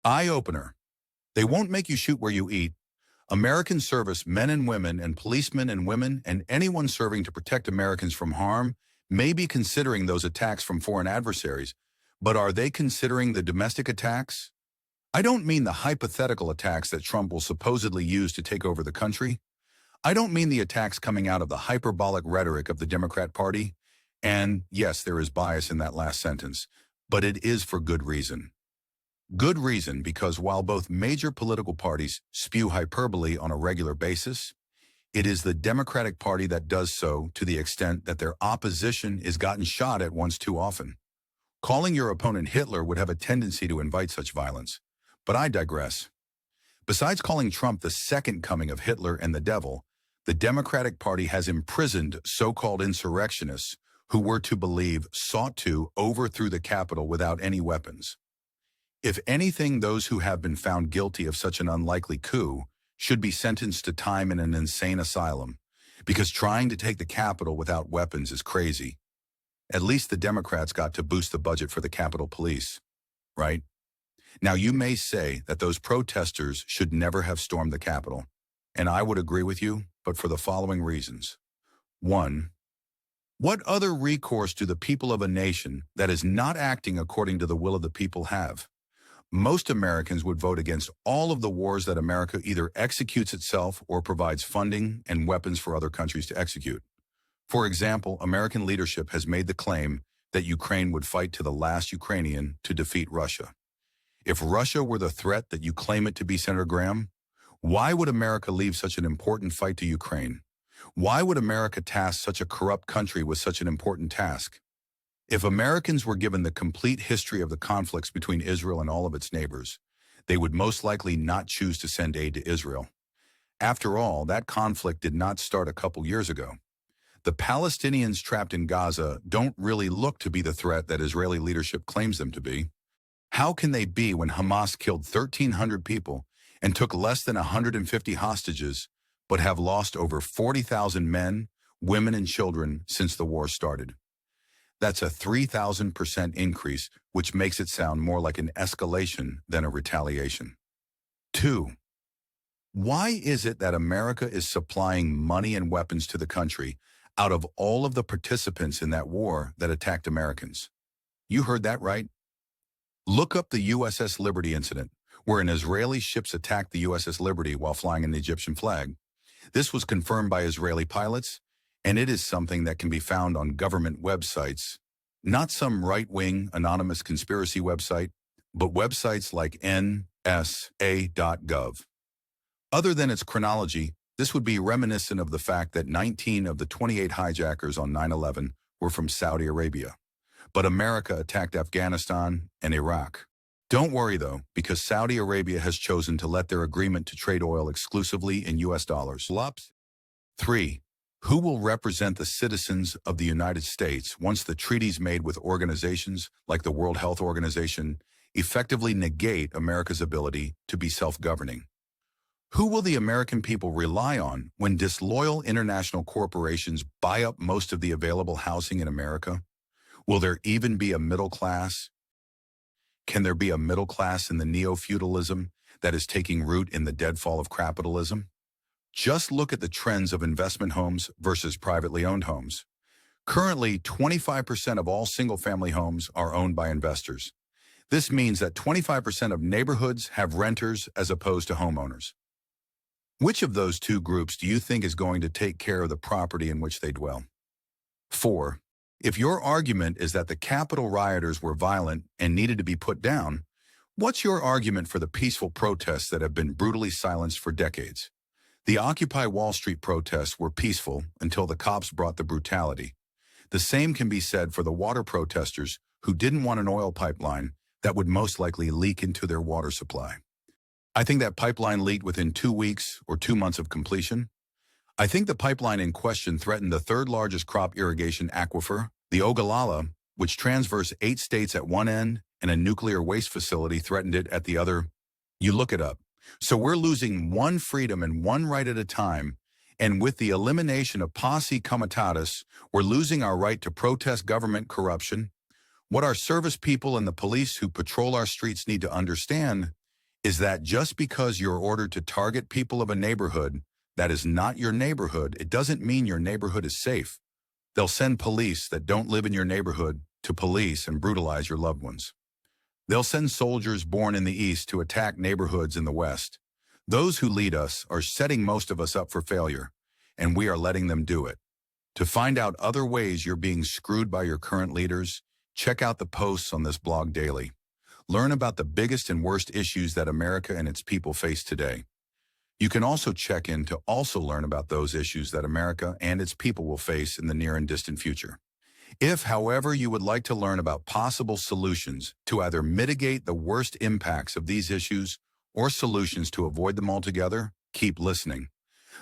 Eye-opener. They won't make you shoot where you eat. American service men and women and policemen and women and anyone serving to protect Americans from harm may be considering those attacks from foreign adversaries, but are they considering the domestic attacks? I don't mean the hypothetical attacks that Trump will supposedly use to take over the country. I don't mean the attacks coming out of the hyperbolic rhetoric of the Democrat Party. And yes, there is bias in that last sentence, but it is for good reason. Good reason because while both major political parties spew hyperbole on a regular basis, it is the Democratic Party that does so to the extent that their opposition is gotten shot at once too often. Calling your opponent Hitler would have a tendency to invite such violence. But I digress. Besides calling Trump the second coming of Hitler and the devil, the Democratic Party has imprisoned so-called insurrectionists who were to believe sought to overthrow the Capitol without any weapons. If anything, those who have been found guilty of such an unlikely coup should be sentenced to time in an insane asylum, because trying to take the Capitol without weapons is crazy. At least the Democrats got to boost the budget for the Capitol Police, right? Now, you may say that those protesters should never have stormed the Capitol, and I would agree with you, but for the following reasons. 1. What other recourse do the people of a nation that is not acting according to the will of the people have? Most Americans would vote against all of the wars that America either executes itself or provides funding and weapons for other countries to execute. For example, American leadership has made the claim that Ukraine would fight to the last Ukrainian to defeat Russia. If Russia were the threat that you claim it to be, Senator Graham, why would America leave such an important fight to Ukraine? Why would America task such a corrupt country with such an important task? If Americans were given the complete history of the conflicts between Israel and all of its neighbors, they would most likely not choose to send aid to Israel. After all, that conflict did not start a couple years ago. The Palestinians trapped in Gaza don't really look to be the threat that Israeli leadership claims them to be. How can they be when Hamas killed 1,300 people and took less than 150 hostages, but have lost over 40,000 men, women, and children since the war started? That's a 3,000% increase, which makes it sound more like an escalation than a retaliation. 2. Why is it that America is supplying money and weapons to the country out of all of the participants in that war that attacked Americans? You heard that right. Look up the USS Liberty incident, where an Israeli ship attacked the USS Liberty while flying an Egyptian flag. This was confirmed by Israeli pilots, and it is something that can be found on government websites, not some right-wing anonymous conspiracy website, but websites like nsa.gov. Other than its chronology, this would be reminiscent of the fact that 19 of the 28 hijackers on 9/11 were from Saudi Arabia, but America attacked Afghanistan and Iraq. Don't worry, though, because Saudi Arabia has chosen to let their agreement to trade oil exclusively in U.S. dollars lapse. 3. Who will represent the citizens of the United States once the treaties made with organizations like the World Health Organization effectively negate America's ability to be self-governing? Who will the American people rely on when disloyal international corporations buy up most of the available housing in America? Will there even be a middle class? Can there be a middle class in the neo-feudalism that is taking root in the deadfall of capitalism? Just look at the trends of investment homes versus privately owned homes. Currently, 25% of all single-family homes are owned by investors. This means that 25% of neighborhoods have renters as opposed to homeowners. Which of those two groups do you think is going to take care of the property in which they dwell? 4. If your argument is that the Capitol rioters were violent and needed to be put down, what's your argument for the peaceful protests that have been brutally silenced for decades? The Occupy Wall Street protests were peaceful until the cops brought the brutality. The same can be said for the water protesters who didn't want an oil pipeline that would most likely leak into their water supply. I think that pipeline leaked within 2 weeks or 2 months of completion. I think the pipeline in question threatened the third largest crop irrigation aquifer, the Ogallala, which transversed 8 states at one end, and a nuclear waste facility threatened it at the other. You look it up. So we're losing one freedom and one right at a time, and with the elimination of Posse Comitatus, we're losing our right to protest government corruption. What our service people and the police who patrol our streets need to understand is that just because you're ordered to target people of a neighborhood that is not your neighborhood, it doesn't mean your neighborhood is safe. They'll send police that don't live in your neighborhood to police and brutalize your loved ones. They'll send soldiers born in the East to attack neighborhoods in the West. Those who lead us are setting most of us up for failure, and we are letting them do it. To find out other ways you're being screwed by your current leaders, check out the posts on this blog daily. Learn about the biggest and worst issues that America and its people face today. You can also check in to also learn about those issues that America and its people will face in the near and distant future. If, however, you would like to learn about possible solutions to either mitigate the worst impacts of these issues or solutions to avoid them altogether, keep listening.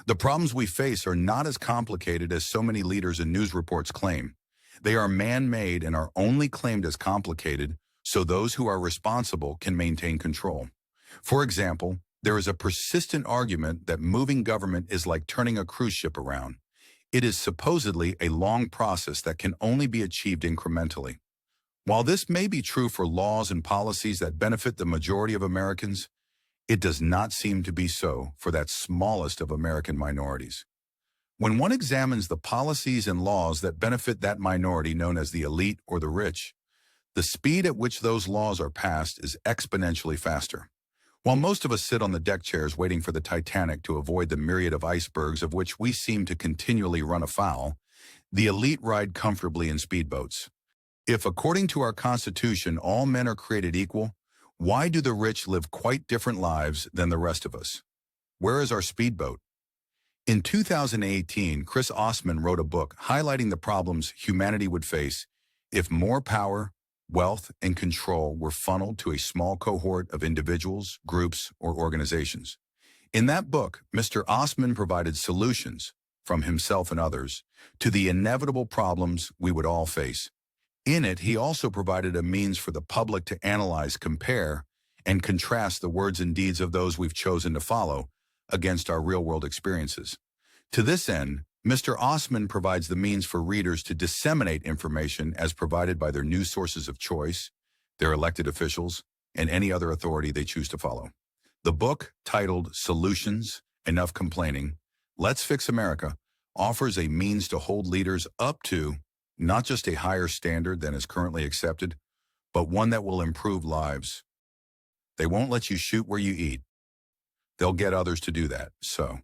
The problems we face are not as complicated as so many leaders and news reports claim. They are man-made and are only claimed as complicated so those who are responsible can maintain control. For example, there is a persistent argument that moving government is like turning a cruise ship around. It is supposedly a long process that can only be achieved incrementally. While this may be true for laws and policies that benefit the majority of Americans, it does not seem to be so for that smallest of American minorities. When one examines the policies and laws that benefit that minority known as the elite or the rich, the speed at which those laws are passed is exponentially faster. While most of us sit on the deck chairs waiting for the Titanic to avoid the myriad of icebergs of which we seem to continually run afoul, the elite ride comfortably in speedboats. If, according to our Constitution, all men are created equal, why do the rich live quite different lives than the rest of us? Where is our speedboat? In 2018, Chris Osman wrote a book highlighting the problems humanity would face if more power, wealth, and control were funneled to a small cohort of individuals, groups, or organizations. In that book, Mr. Osman provided solutions, from himself and others, to the inevitable problems we would all face. In it, he also provided a means for the public to analyze, compare, and contrast the words and deeds of those we've chosen to follow against our real-world experiences. To this end, Mr. Osman provides the means for readers to disseminate information as provided by their news sources of choice, their elected officials, and any other authority they choose to follow. The book, titled Solutions, Enough Complaining, Let's Fix America, offers a means to hold leaders up to not just a higher standard than is currently accepted, but one that will improve lives. They won't let you shoot where you eat. They'll get others to do that. So,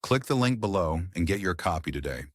click the link below and get your copy today.